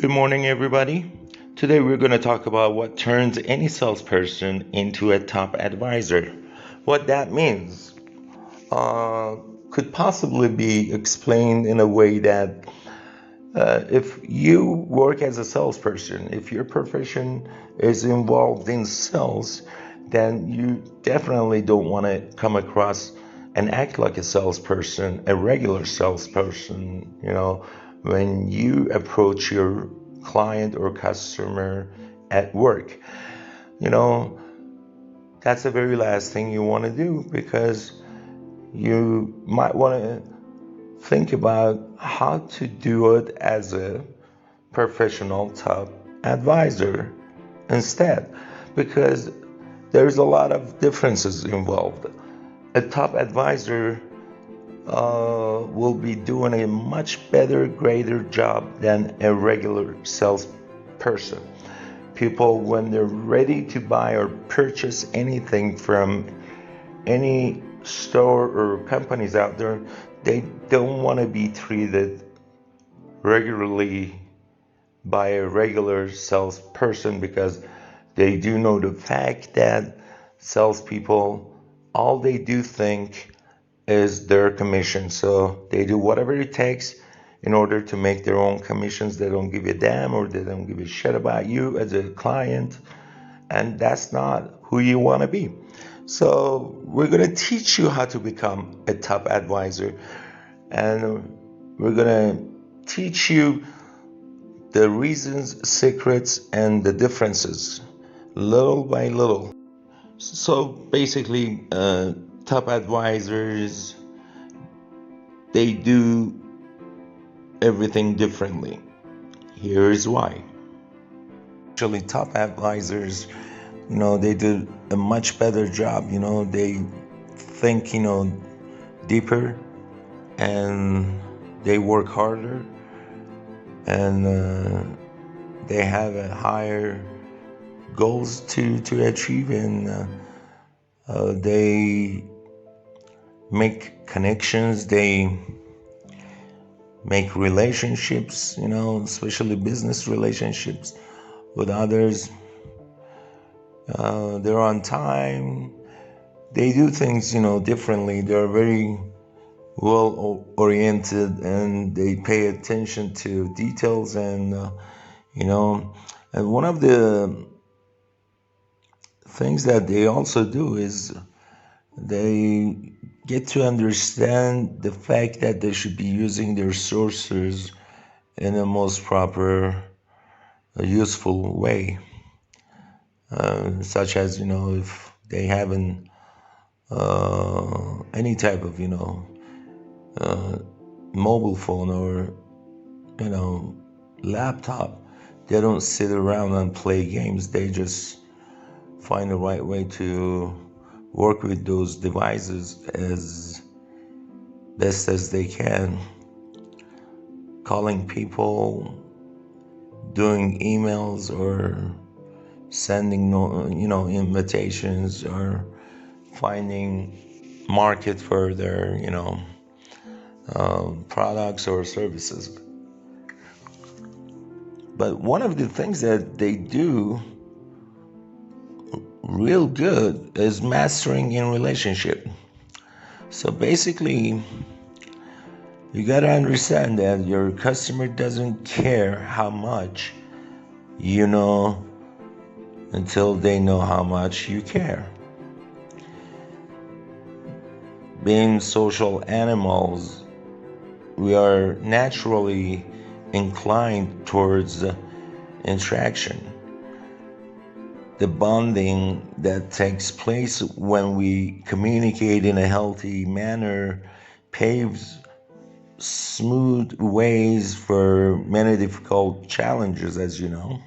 Good morning, everybody. Today we're going to talk about what turns any salesperson into a top advisor. What that means uh, could possibly be explained in a way that if you work as a salesperson, if your profession is involved in sales, then you definitely don't want to come across and act like a salesperson, a regular salesperson, when you approach your client or customer at work. You know, that's the very last thing you want to do because you might want to think about how to do it as a professional top advisor instead, because there's a lot of differences involved. A top advisor will be doing a much better, greater job than a regular salesperson. People, when they're ready to buy or purchase anything from any store or companies out there, they don't want to be treated regularly by a regular salesperson, because they do know the fact that salespeople, all they do think is their commission. So they do whatever it takes in order to make their own commissions. They don't give a damn, or they don't give a shit about you as a client. And that's not who you want to be. So we're going to teach you how to become a top advisor. And we're going to teach you the reasons, secrets, and the differences, little by little. So basically, top advisors, they do everything differently. Here is why. Actually, top advisors, they do a much better job. They think, deeper, and they work harder, and they have a higher goals to achieve, and they make connections, they make relationships, especially business relationships with others. They're on time. They do things, differently. They're very well oriented, and they pay attention to details, and and one of the things that they also do is they get to understand the fact that they should be using their sources in a most proper, useful way, such as, if they haven't any type of, mobile phone or, laptop, they don't sit around and play games. They just find the right way to work with those devices as best as they can, calling people, doing emails, or sending invitations, or finding market for their products or services. But one of the things that they do real good is mastering in relationship. So basically, you got to understand that your customer doesn't care how much you know until they know how much you care. Being social animals, we are naturally inclined towards interaction. The bonding that takes place when we communicate in a healthy manner paves smooth ways for many difficult challenges, as you know.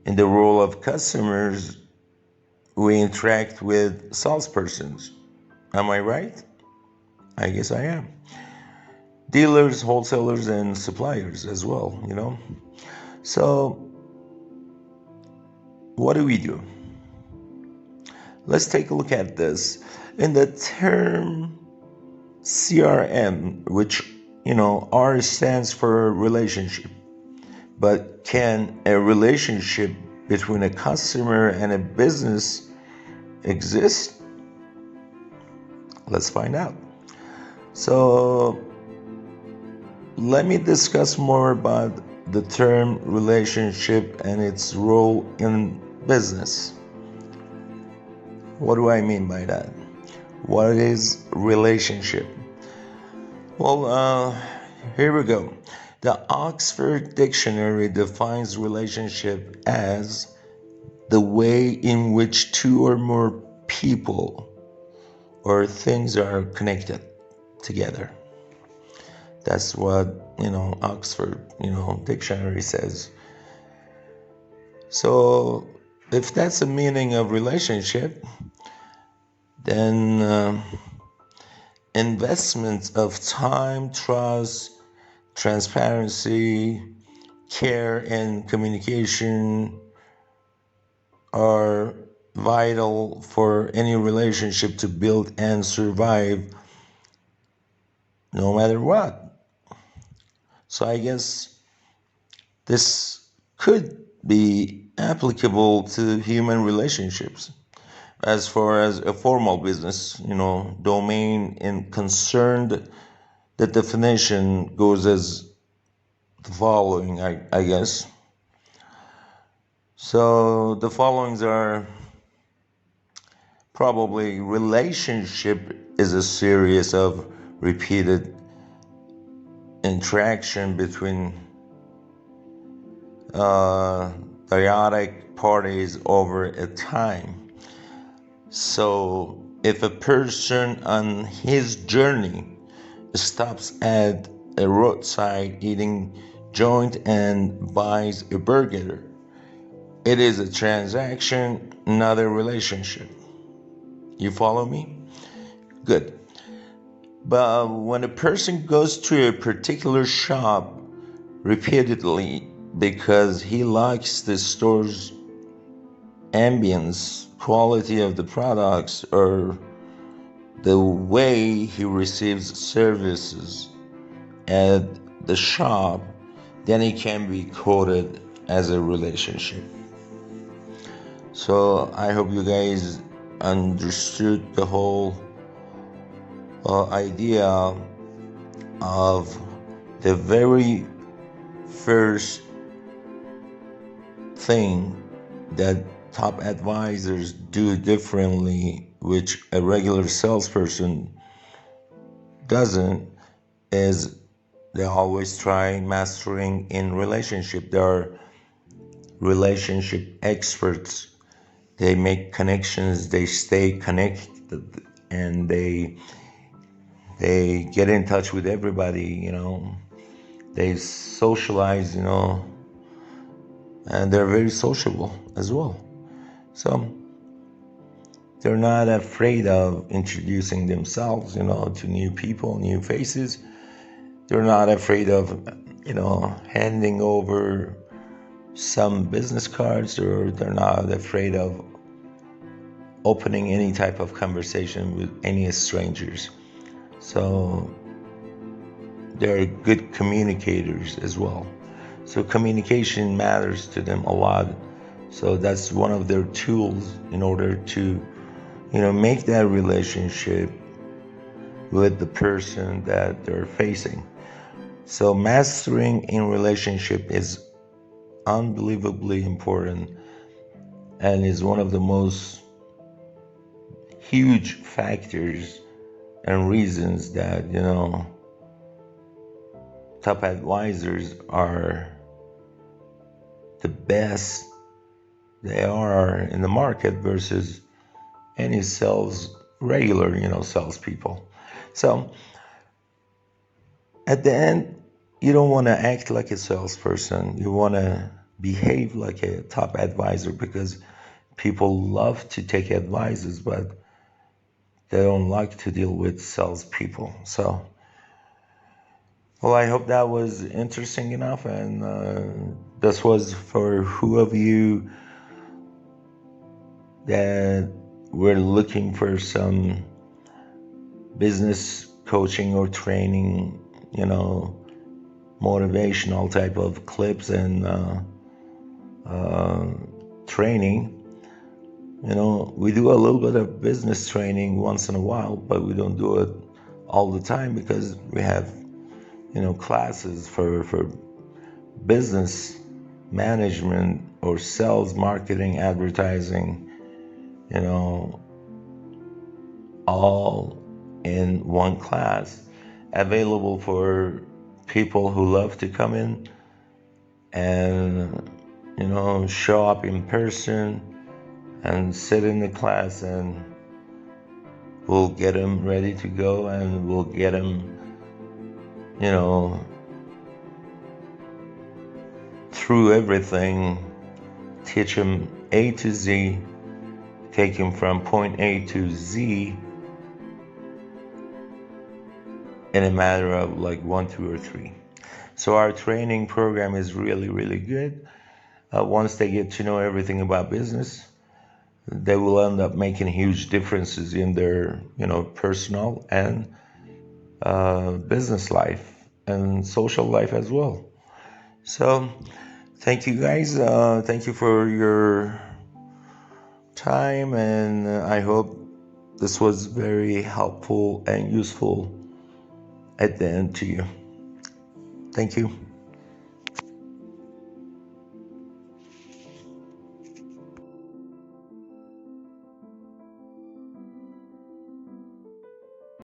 In the role of customers, we interact with salespersons. Am I right? I guess I am. Dealers, wholesalers, and suppliers as well, So what do we do? Let's take a look at this. In the term CRM, which, R stands for relationship But can a relationship between a customer and a business exist? Let's find out. So let me discuss more about the term relationship and its role in business. What do I mean by that? What is relationship? Well, here we go. The Oxford Dictionary defines relationship as the way in which two or more people or things are connected together. That's what, Oxford, dictionary says. So if that's the meaning of relationship, then investments of time, trust, transparency, care, and communication are vital for any relationship to build and survive no matter what. So I guess this could be applicable to human relationships as far as a formal business, domain and concerned. The definition goes as the following, I guess. So the followings are probably: relationship is a series of repeated interaction between dyadic parties over a time. So if a person on his journey stops at a roadside eating joint and buys a burger, it is a transaction, not a relationship. You follow me? Good. But when a person goes to a particular shop repeatedly because he likes the store's ambience, quality of the products, or the way he receives services at the shop, then it can be quoted as a relationship. So I hope you guys understood the whole idea of the very first thing that top advisors do differently, which a regular salesperson doesn't, is they always try mastering in relationship. They are relationship experts. They make connections, they stay connected, and they get in touch with everybody, they socialize, and they're very sociable as well. So they're not afraid of introducing themselves, to new people, new faces. They're not afraid of, handing over some business cards, or they're not afraid of opening any type of conversation with any strangers. So they're good communicators as well. So communication matters to them a lot. So that's one of their tools in order to, make that relationship with the person that they're facing. So mastering in relationship is unbelievably important and is one of the most huge factors and reasons that, top advisors are the best they are in the market versus any regular salespeople. So at the end, you don't want to act like a salesperson. You want to behave like a top advisor, because people love to take advices, but they don't like to deal with salespeople. So, well, I hope that was interesting enough, and this was for who of you that were looking for some business coaching or training, motivational type of clips and training. We do a little bit of business training once in a while, but we don't do it all the time because we have, classes for business management or sales, marketing, advertising, all in one class, available for people who love to come in and, show up in person and sit in the class, and we'll get them ready to go, and we'll get them, through everything, teach them A to Z, take them from point A to Z in a matter of like 1, 2, or 3. So our training program is really, really good. Once they get to know everything about business, they will end up making huge differences in their, personal and business life and social life as well. So thank you guys. Thank you for your time, and I hope this was very helpful and useful at the end to you. Thank you.